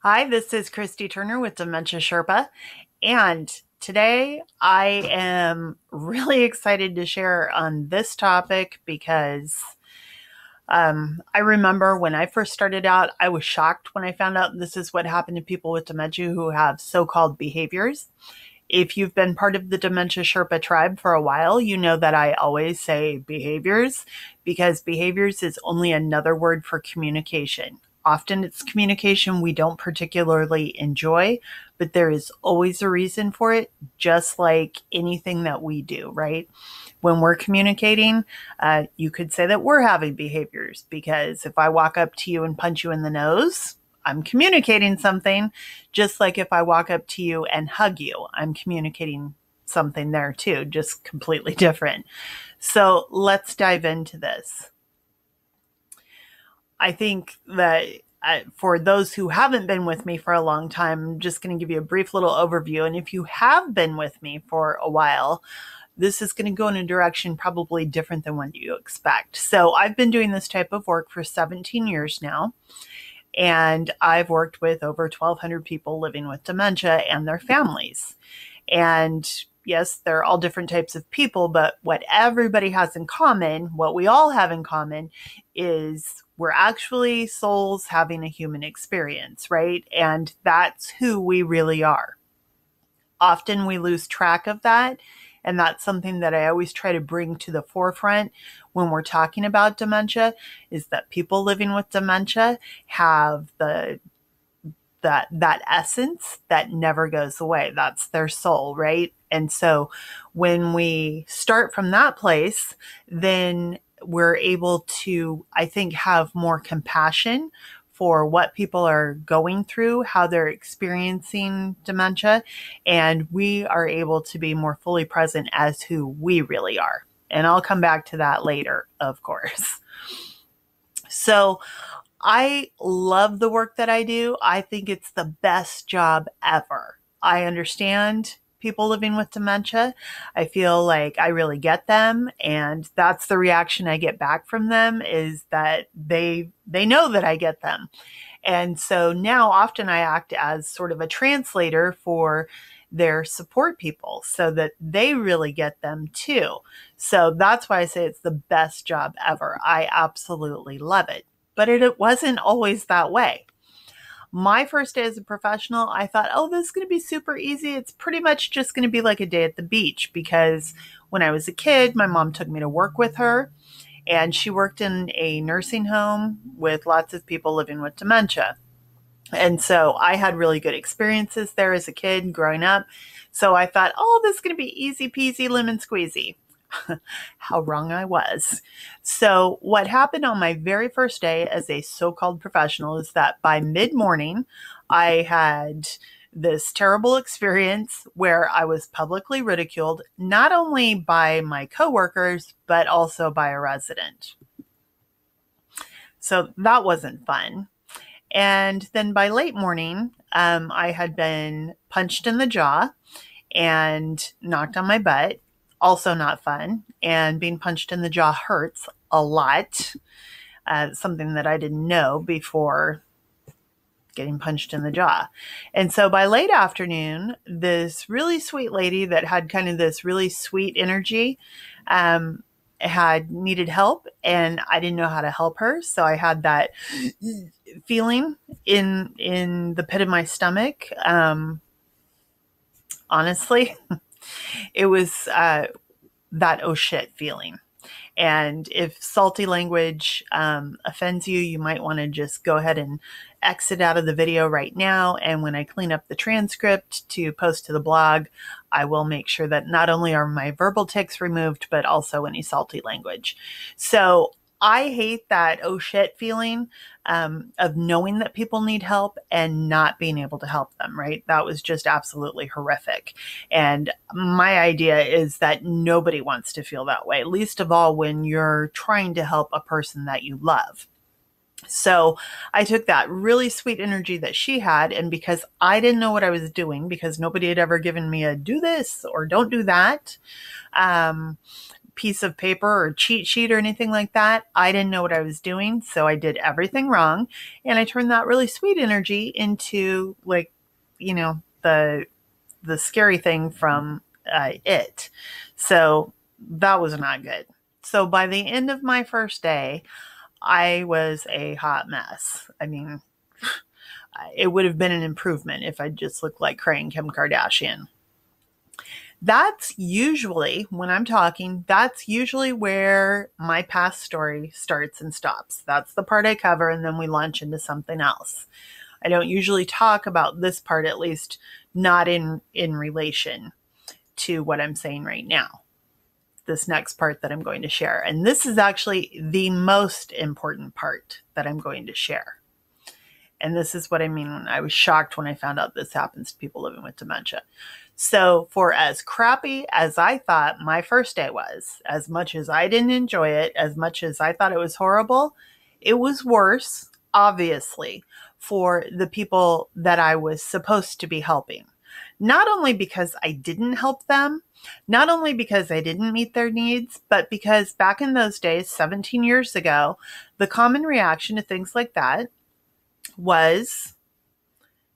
Hi, this is Christy Turner with Dementia Sherpa, and today I am really excited to share on this topic because I remember when I first started out, I was shocked when I found out this is what happened to people with dementia who have so-called behaviors. If you've been part of the Dementia Sherpa tribe for a while, you know that I always say behaviors because behaviors is only another word for communication. Often it's communication we don't particularly enjoy, but there is always a reason for it, just like anything that we do, right? When we're communicating, you could say that we're having behaviors because if I walk up to you and punch you in the nose, I'm communicating something. Just like if I walk up to you and hug you, I'm communicating something there too, just completely different. So let's dive into this. I think that for those who haven't been with me for a long time, I'm just going to give you a brief little overview. And if you have been with me for a while, this is going to go in a direction probably different than what you expect. So I've been doing this type of work for 17 years now. And I've worked with over 1,200 people living with dementia and their families. And yes, they're all different types of people, but what everybody has in common, what we all have in common, is we're actually souls having a human experience, right? And that's who we really are. Often we lose track of that. And that's something that I always try to bring to the forefront when we're talking about dementia, is that people living with dementia have that essence that never goes away. That's their soul, right? And so when we start from that place, then we're able to, I think, have more compassion for what people are going through, how they're experiencing dementia, and we are able to be more fully present as who we really are. And I'll come back to that later, of course. So I love the work that I do. I think it's the best job ever. I understand people living with dementia. I feel like I really get them, and that's the reaction I get back from them, is that they know that I get them. And so now often I act as sort of a translator for their support people so that they really get them too. So that's why I say it's the best job ever. I absolutely love it. But it wasn't always that way. My first day as a professional, I thought, oh, this is going to be super easy. It's pretty much just going to be like a day at the beach, because when I was a kid, my mom took me to work with her, and she worked in a nursing home with lots of people living with dementia. And so I had really good experiences there as a kid growing up. So I thought, oh, this is going to be easy peasy lemon squeezy. How wrong I was. So what happened on my very first day as a so-called professional is that by mid-morning, I had this terrible experience where I was publicly ridiculed, not only by my coworkers, but also by a resident. So that wasn't fun. And then by late morning, I had been punched in the jaw and knocked on my butt. Also not fun. And being punched in the jaw hurts a lot. Something that I didn't know before getting punched in the jaw. And so by late afternoon, this really sweet lady that had kind of this really sweet energy had needed help, and I didn't know how to help her. So I had that feeling in the pit of my stomach. Honestly, it was that oh shit feeling. And if salty language offends you, you might want to just go ahead and exit out of the video right now. And when I clean up the transcript to post to the blog, I will make sure that not only are my verbal tics removed, but also any salty language. So I hate that oh shit feeling of knowing that people need help and not being able to help them, right? That was just absolutely horrific. And my idea is that nobody wants to feel that way, least of all when you're trying to help a person that you love. So I took that really sweet energy that she had, and because I didn't know what I was doing, because nobody had ever given me a do this or don't do that, piece of paper or cheat sheet or anything like that. I didn't know what I was doing, so I did everything wrong, and I turned that really sweet energy into, like, you know, the scary thing from it. So that was not good. So by the end of my first day, I was a hot mess. I mean, it would have been an improvement if I just looked like crying Kim Kardashian. That's usually, when I'm talking, that's usually where my past story starts and stops. That's the part I cover, and then we launch into something else. I don't usually talk about this part, at least not in relation to what I'm saying right now. This next part that I'm going to share. And this is actually the most important part that I'm going to share. And this is what I mean when I was shocked when I found out this happens to people living with dementia. So for as crappy as I thought my first day was, as much as I didn't enjoy it, as much as I thought it was horrible, it was worse, obviously, for the people that I was supposed to be helping. Not only because I didn't help them, not only because I didn't meet their needs, but because back in those days, 17 years ago, the common reaction to things like that was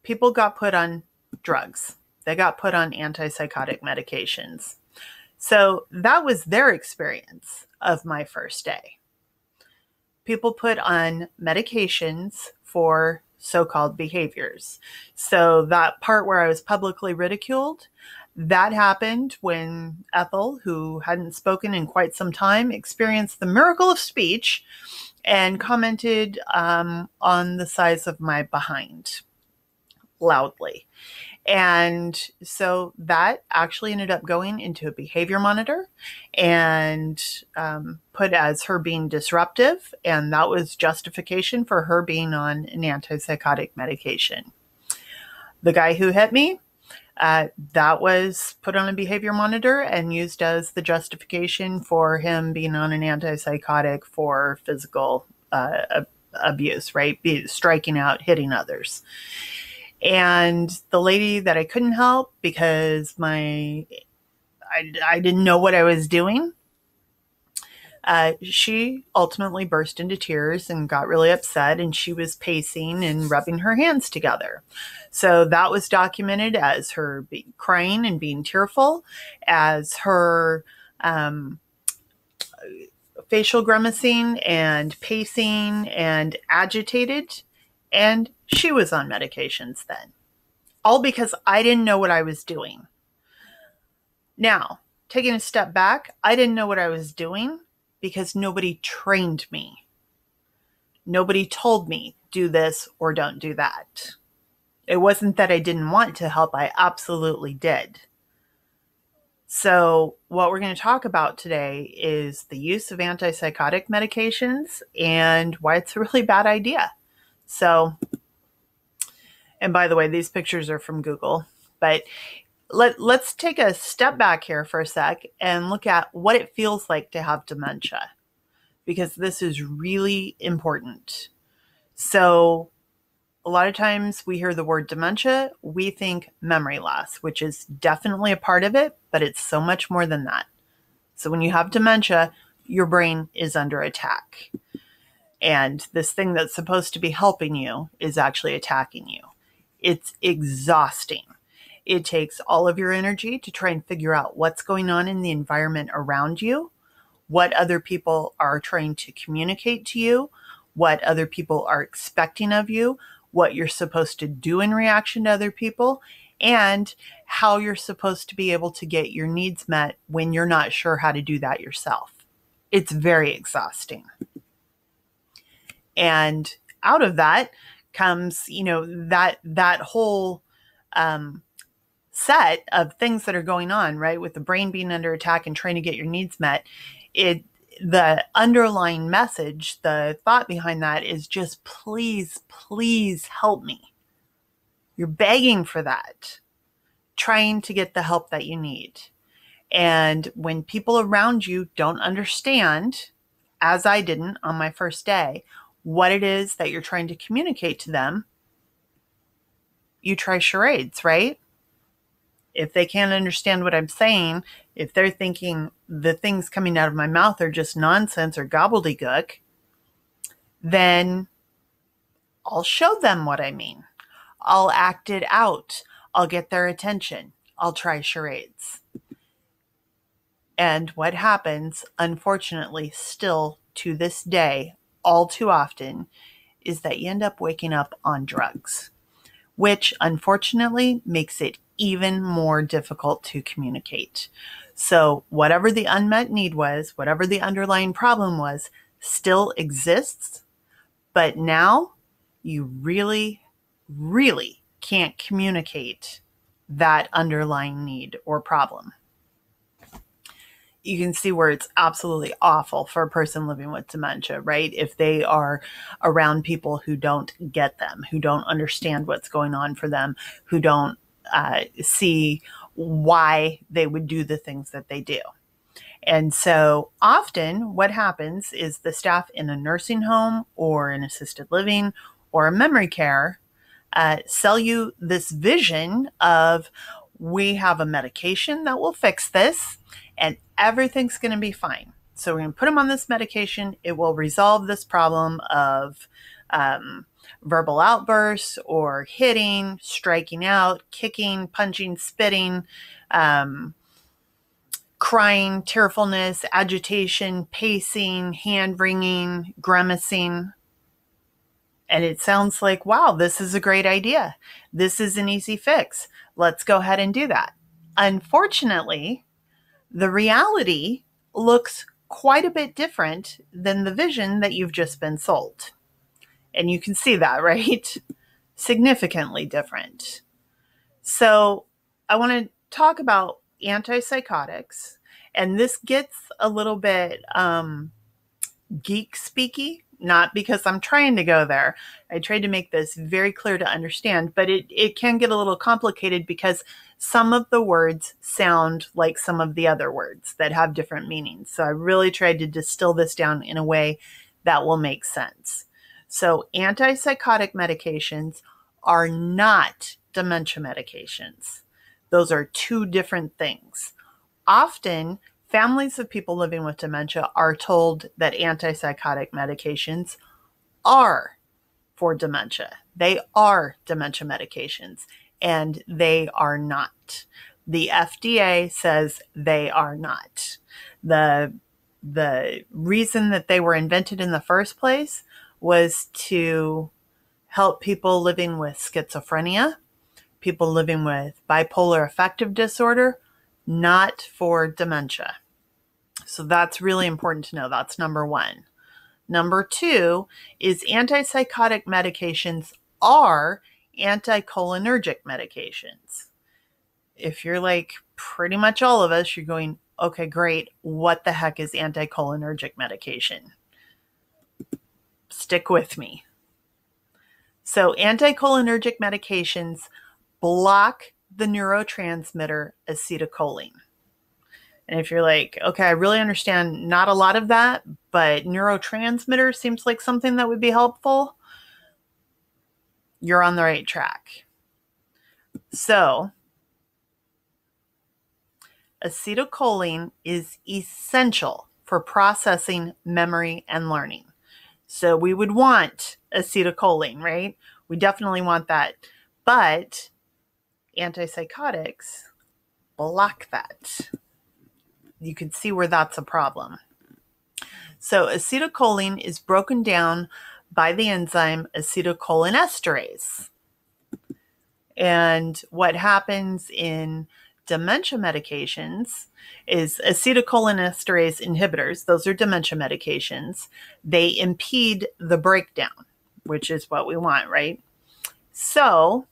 people got put on drugs. They got put on antipsychotic medications. So that was their experience of my first day. People put on medications for so-called behaviors. So that part where I was publicly ridiculed, that happened when Ethel, who hadn't spoken in quite some time, experienced the miracle of speech and commented on the size of my behind loudly. And so that actually ended up going into a behavior monitor and put as her being disruptive. And that was justification for her being on an antipsychotic medication. The guy who hit me, that was put on a behavior monitor and used as the justification for him being on an antipsychotic for physical abuse, right? Striking out, hitting others. And the lady that I couldn't help because I didn't know what I was doing, she ultimately burst into tears and got really upset, and she was pacing and rubbing her hands together. So that was documented as her crying and being tearful, as her facial grimacing and pacing and agitated. And she was on medications then. All because I didn't know what I was doing. Now, taking a step back, I didn't know what I was doing because nobody trained me. Nobody told me, do this or don't do that. It wasn't that I didn't want to help. I absolutely did. So what we're going to talk about today is the use of antipsychotic medications and why it's a really bad idea. So, and by the way, these pictures are from Google, but let's take a step back here for a sec and look at what it feels like to have dementia, because this is really important. So a lot of times we hear the word dementia, we think memory loss, which is definitely a part of it, but it's so much more than that. So when you have dementia, your brain is under attack. And this thing that's supposed to be helping you is actually attacking you. It's exhausting. It takes all of your energy to try and figure out what's going on in the environment around you, what other people are trying to communicate to you, what other people are expecting of you, what you're supposed to do in reaction to other people, and how you're supposed to be able to get your needs met when you're not sure how to do that yourself. It's very exhausting. And out of that comes, that whole set of things that are going on, right? With the brain being under attack and trying to get your needs met. The underlying message, the thought behind that is just, please, please help me. You're begging for that, trying to get the help that you need. And when people around you don't understand, as I didn't on my first day, what it is that you're trying to communicate to them, you try charades, right? If they can't understand what I'm saying, if they're thinking the things coming out of my mouth are just nonsense or gobbledygook, then I'll show them what I mean. I'll act it out. I'll get their attention. I'll try charades. And what happens, unfortunately, still to this day, all too often, is that you end up waking up on drugs, which unfortunately makes it even more difficult to communicate. So whatever the unmet need was, whatever the underlying problem was, still exists, but now you really, really can't communicate that underlying need or problem. You can see where it's absolutely awful for a person living with dementia, right? If they are around people who don't get them, who don't understand what's going on for them, who don't see why they would do the things that they do. And so often what happens is the staff in a nursing home or in assisted living or a memory care sell you this vision of, we have a medication that will fix this and everything's going to be fine. So we're going to put them on this medication. It will resolve this problem of verbal outbursts or hitting, striking out, kicking, punching, spitting, crying, tearfulness, agitation, pacing, hand wringing, grimacing. And it sounds like, wow, this is a great idea. This is an easy fix. Let's go ahead and do that. Unfortunately, the reality looks quite a bit different than the vision that you've just been sold. And you can see that, right? Significantly different. So I want to talk about antipsychotics, and this gets a little bit geek speaky, not because I'm trying to go there. I tried to make this very clear to understand, but it can get a little complicated because some of the words sound like some of the other words that have different meanings. So I really tried to distill this down in a way that will make sense. So antipsychotic medications are not dementia medications. Those are two different things. Often, families of people living with dementia are told that antipsychotic medications are for dementia. They are dementia medications, and they are not. The FDA says they are not. The reason that they were invented in the first place was to help people living with schizophrenia, people living with bipolar affective disorder, not for dementia. So that's really important to know. That's number one. Number two is antipsychotic medications are anticholinergic medications. If you're like pretty much all of us, you're going, okay, great. What the heck is anticholinergic medication? Stick with me. So anticholinergic medications block the neurotransmitter acetylcholine. And if you're like, okay, I really understand not a lot of that, but neurotransmitter seems like something that would be helpful, you're on the right track. So acetylcholine is essential for processing memory and learning. So we would want acetylcholine, right? We definitely want that. But antipsychotics block that. You can see where that's a problem. So acetylcholine is broken down by the enzyme acetylcholinesterase. And what happens in dementia medications is acetylcholinesterase inhibitors. Those are dementia medications. They impede the breakdown, which is what we want, right? So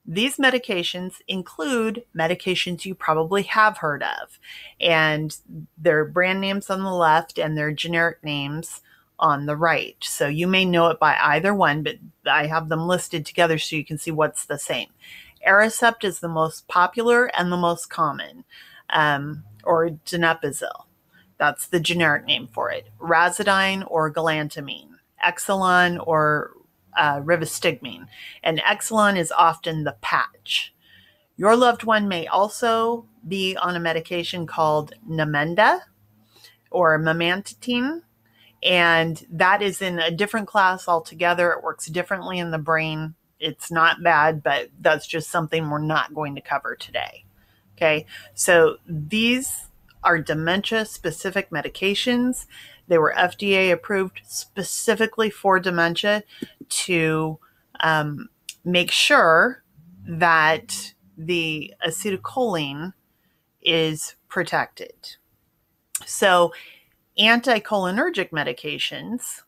these medications include medications you probably have heard of, and their brand names on the left and their generic names on the right. So you may know it by either one, but I have them listed together so you can see what's the same. Aricept is the most popular and the most common, or donepezil. That's the generic name for it. Razadyne or galantamine. Exelon or rivastigmine. And Exelon is often the patch. Your loved one may also be on a medication called Namenda or memantine, and that is in a different class altogether. It works differently in the brain. It's not bad, but that's just something we're not going to cover today. Okay, so these are dementia-specific medications. They were FDA approved specifically for dementia to make sure that the acetylcholine is protected. So anticholinergic medications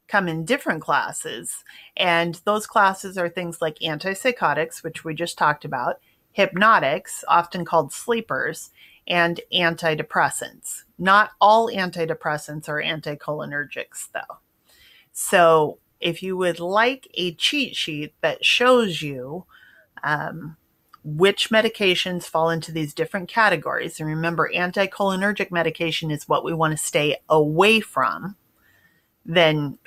come in different classes, and those classes are things like antipsychotics, which we just talked about, hypnotics, often called sleepers, and antidepressants. Not all antidepressants are anticholinergics, though. So if you would like a cheat sheet that shows you which medications fall into these different categories, and remember, anticholinergic medication is what we want to stay away from, then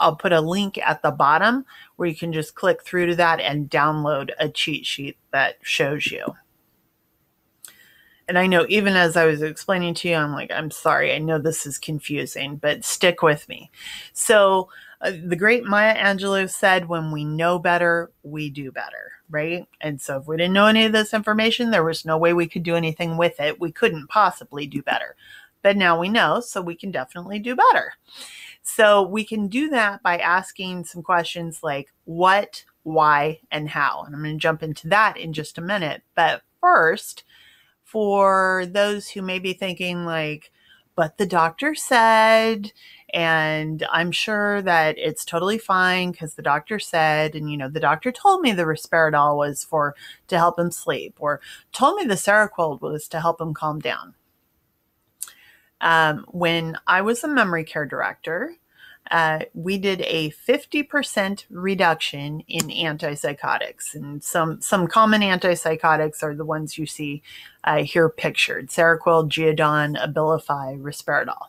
I'll put a link at the bottom where you can just click through to that and download a cheat sheet that shows you. And I know even as I was explaining to you, I'm like, I'm sorry, I know this is confusing, but stick with me. So the great Maya Angelou said, when we know better, we do better, right? And so if we didn't know any of this information, there was no way we could do anything with it. We couldn't possibly do better. But now we know, so we can definitely do better. So we can do that by asking some questions like what, why, and how. And I'm going to jump into that in just a minute. But first, for those who may be thinking like, but the doctor said, and I'm sure that it's totally fine because the doctor said, and the doctor told me the risperidol was to help him sleep, or told me the Seroquel was to help him calm down. When I was a memory care director, we did a 50% reduction in antipsychotics. And some common antipsychotics are the ones you see here pictured: Seroquel, Geodon, Abilify, risperidol.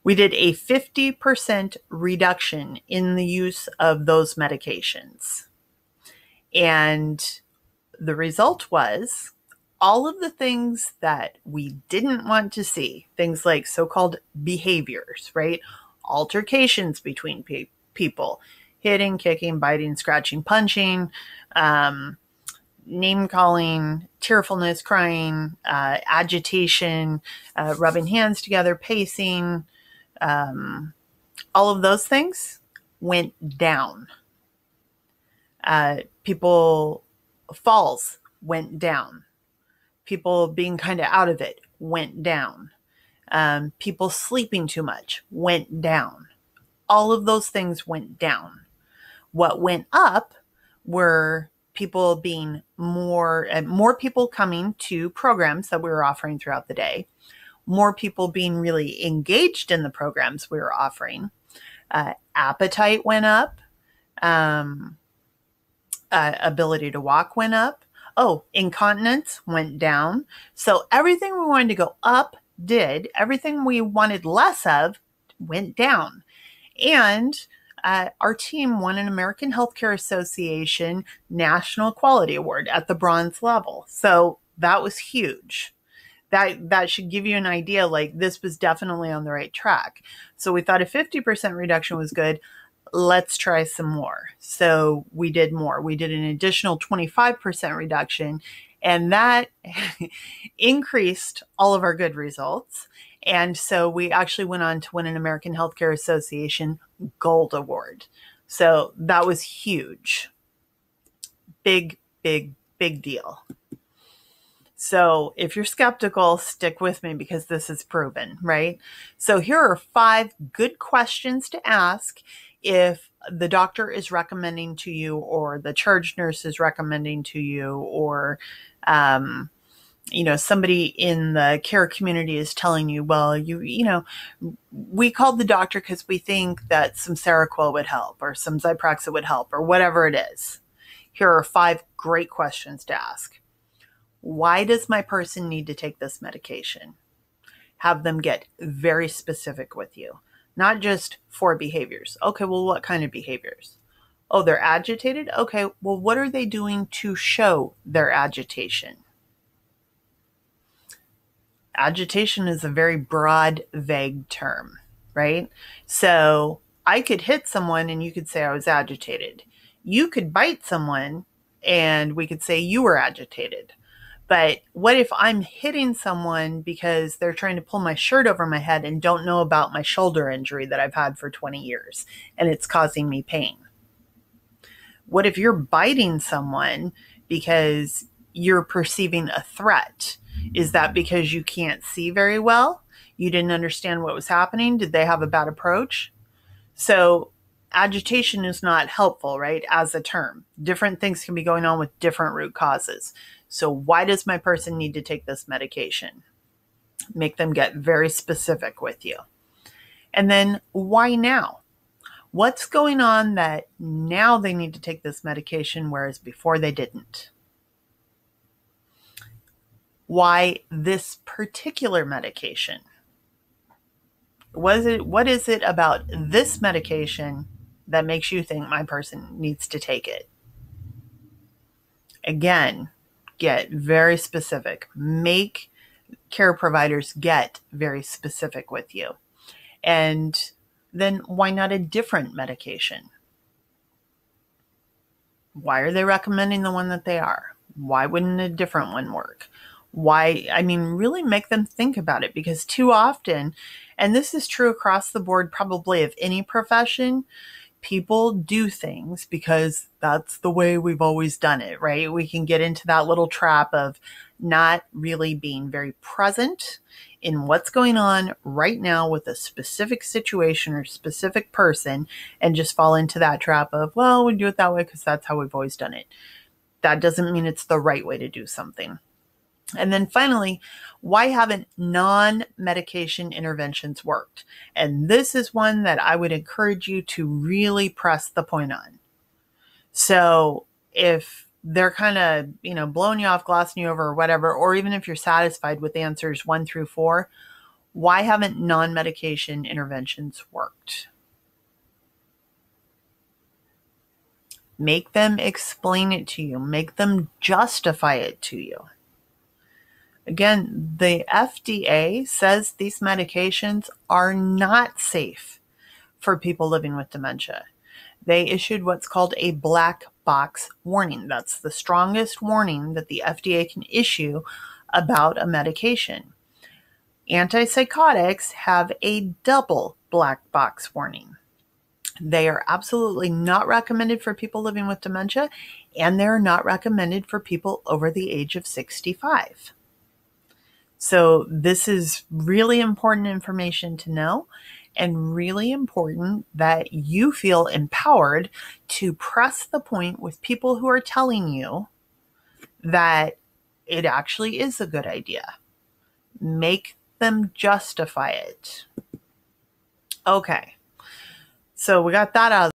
We did a 50% reduction in the use of those medications. And the result was all of the things that we didn't want to see, things like so-called behaviors, right? Altercations between people, hitting, kicking, biting, scratching, punching, name calling, tearfulness, crying, agitation, rubbing hands together, pacing, all of those things went down. People falls went down. People being kind of out of it went down. People sleeping too much went down. All of those things went down. What went up were people being more people coming to programs that we were offering throughout the day, more people being really engaged in the programs we were offering. Appetite went up. Ability to walk went up. Oh, incontinence went down. So everything we wanted to go up did. Everything we wanted less of went down. And our team won an American Healthcare Association National Quality Award at the bronze level. So that was huge. That should give you an idea, like this was definitely on the right track. So we thought a 50% reduction was good. Let's try some more. So we did more. We did an additional 25% reduction, and that increased all of our good results. And so we actually went on to win an American Healthcare Association Gold Award. So that was huge. Big, big, big deal. So if you're skeptical, stick with me because this is proven, right? So here are 5 good questions to ask if the doctor is recommending to you, or the charge nurse is recommending to you, or somebody in the care community is telling you, well, we called the doctor because we think that some Seroquel would help, or some Zyprexa would help, or whatever it is. Here are 5 great questions to ask. Why does my person need to take this medication? Have them get very specific with you, not just for behaviors. Okay, well, what kind of behaviors? Oh, they're agitated? Okay, well, what are they doing to show their agitation? Agitation is a very broad, vague term, right? So I could hit someone and you could say I was agitated. You could bite someone and we could say you were agitated. But what if I'm hitting someone because they're trying to pull my shirt over my head and don't know about my shoulder injury that I've had for 20 years and it's causing me pain? What if you're biting someone because you're perceiving a threat? Is that because you can't see very well? You didn't understand what was happening? Did they have a bad approach? So agitation is not helpful, right? As a term, different things can be going on with different root causes. So why does my person need to take this medication? Make them get very specific with you. And then why now? What's going on that now they need to take this medication, whereas before they didn't? Why this particular medication? What is it about this medication that makes you think my person needs to take it? Again, get very specific. Make care providers get very specific with you. And then why not a different medication? Why are they recommending the one that they are? Why wouldn't a different one work? Why? I mean, really make them think about it, because too often, and this is true across the board probably of any profession, people do things because that's the way we've always done it, right? We can get into that little trap of not really being very present in what's going on right now with a specific situation or specific person and just fall into that trap of, well, we do it that way because that's how we've always done it. That doesn't mean it's the right way to do something. And then finally, why haven't non-medication interventions worked? And this is one that I would encourage you to really press the point on. So if they're kind of, blowing you off, glossing you over or whatever, or even if you're satisfied with answers 1 through 4, why haven't non-medication interventions worked? Make them explain it to you. Make them justify it to you. Again, the FDA says these medications are not safe for people living with dementia. They issued what's called a black box warning. That's the strongest warning that the FDA can issue about a medication. Antipsychotics have a double black box warning. They are absolutely not recommended for people living with dementia, and they're not recommended for people over the age of 65. So this is really important information to know, and really important that you feel empowered to press the point with people who are telling you that it actually is a good idea. Make them justify it. Okay, so we got that out of